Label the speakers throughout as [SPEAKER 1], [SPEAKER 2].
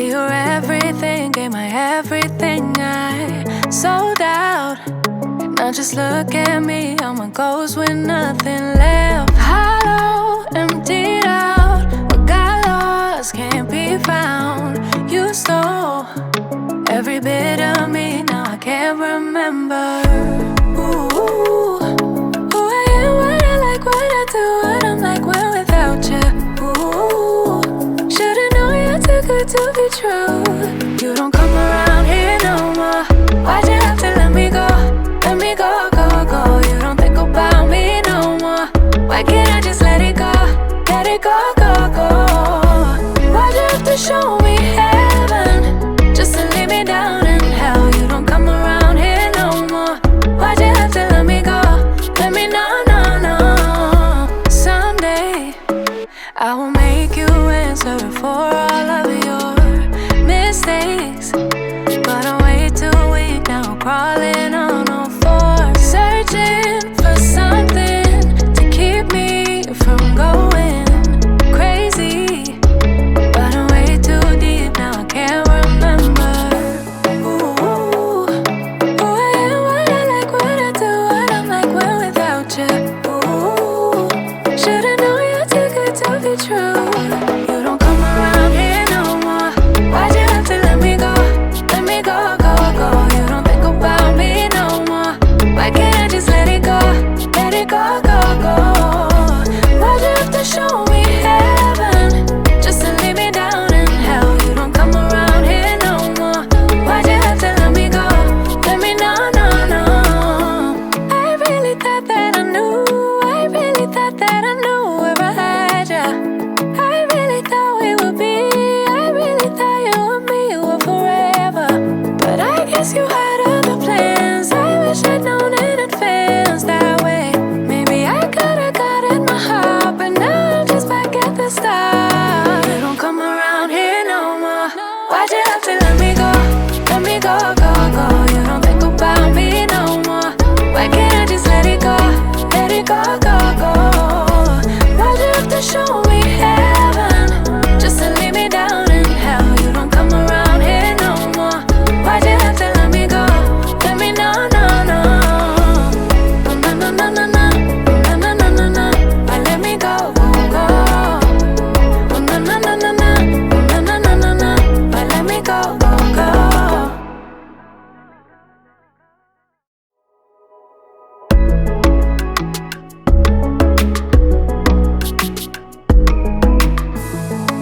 [SPEAKER 1] be your everything, gave my everything, I sold out. Now just look at me, I'm a ghost with nothing left. Hollow, emptied out, what got lost can't be found. You stole every bit of me, now I can't remember. Ooh, who I am, what I like, what I do, what I'm like when without you. Ooh, should've known you're too good to be true. You don't come around here no more. Why'd you have to let me go? Let me go, go, go. You don't think about me no more. Why can't I just let it go? Let it go, go, go. Why'd you have to show me heaven just to leave me down in hell? You don't come around here no more. Why'd you have to let me go? Let me know, no, no. Someday I will make you answer for all of your mistakes, but I'm way too weak now, crawling on all fours, searching for something to keep me from going crazy. But I'm way too deep now, I can't remember. Ooh, who I am, what I like, what I do, what I'm like when without you. Ooh, should've known you're too good to be true. You don't come around here no more. Why'd you have to let me go? Let me go, go, go. You don't think about me no more. Why can't I just let it go? Let it go, go, go. Why'd you have to show me heaven just to leave me down in hell? You don't come around here no more. Why'd you have to let me go? Let me know, no, no. I really thought that I knew. I really thought that I knew where I had ya. I really thought we would be. I really thought you and me were forever. But I guess you had other plans. I wish I'd known in advance that way. Maybe I could've gotten my heart, but now I'm just back at the start. You don't come around here no more. Why'd you have to let me go? Let me go, go, go. You don't think about me no more. Why can't I just let it go? Let it go, go, go. Why'd you have to show me heaven just to leave me down in hell? You don't come around here no more. Why'd you have to let me go? Let me know, no, no. No, no, no, no, no, no. No, no, no, no, no. Why let me go, go, go? No, no, no, no, no, no. No, no, no, no, no. Why let me go, go, go?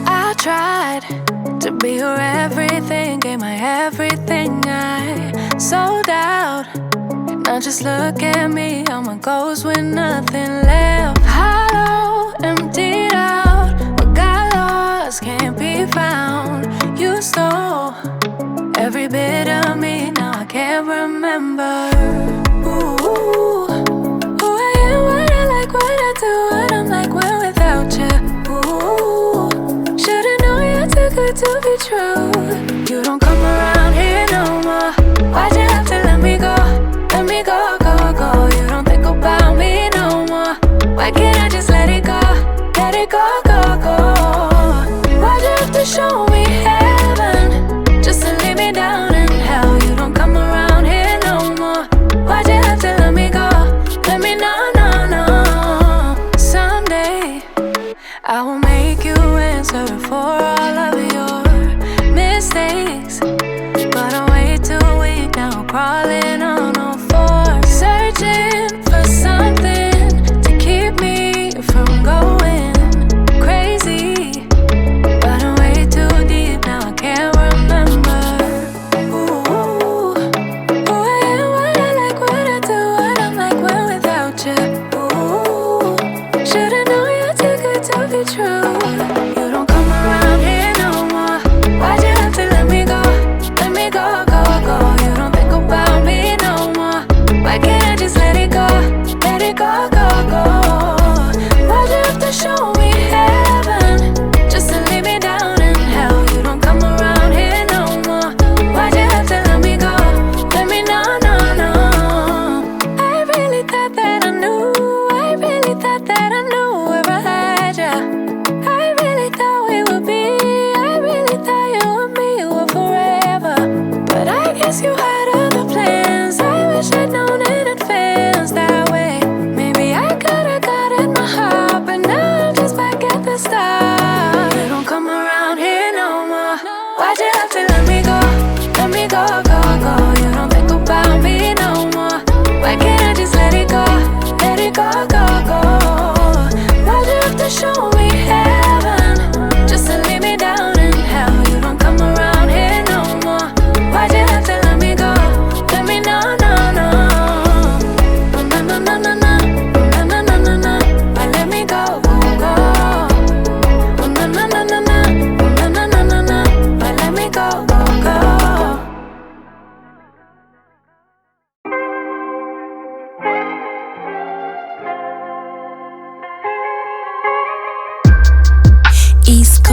[SPEAKER 1] I tried to be your everything, gave my everything, I sold out. Now just look at me, I'm a ghost with nothing left. Hollow, emptied out, what got lost can't be found. You stole every bit of me, now I can't remember. Ooh, who I am, what I like, what I do, what I'm like when without you. Ooh, should've known you're too good to be true. You don't come around here no more. Why'd you have to let me go? Let me go, go, go. You don't think about me no more. Why can't I just let it go? Let it go, go, go. Why'd you have to show me heaven just to leave me down in hell? You don't come around here no more.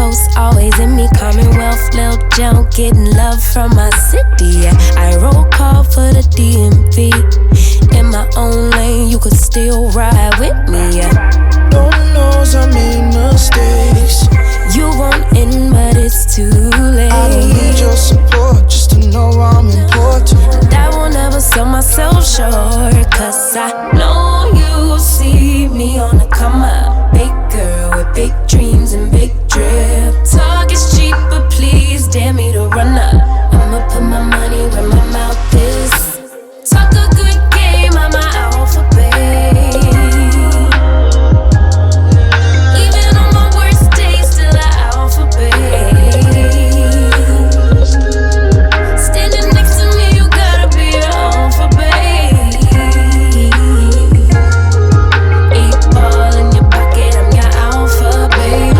[SPEAKER 1] Coast, always in me, Commonwealth, Lil Jon, getting love from my city. Yeah. I roll call for the DMV. In my own lane, you could still ride with me. Yeah.
[SPEAKER 2] Lord knows I made mistakes.
[SPEAKER 1] You won't in, but it's too late.
[SPEAKER 2] I don't need your support, just to know I'm important.
[SPEAKER 1] I will never sell myself short, cause I know you see me on the come up. Big girl with big dreams and big drip. Talk is cheap, but please dare me to run up. I'ma put my money where my mouth is. Talk a good game, I'm my alphabet. Even on my worst days, still an alphabet. Standing next to me, you gotta be an alphabet. 8-ball in your pocket, I'm your alphabet.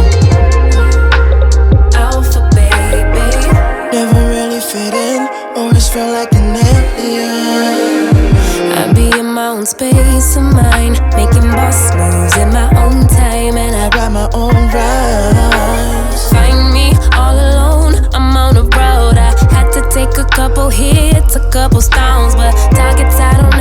[SPEAKER 1] Alphabet, babe.
[SPEAKER 2] Never really fit in, always felt like an alien.
[SPEAKER 1] I be in my own space of mind, making boss moves in my own time, and I
[SPEAKER 2] Write my own rhymes.
[SPEAKER 1] find me all alone. I'm on the road. I had to take a couple hits, a couple stones, but targets I don't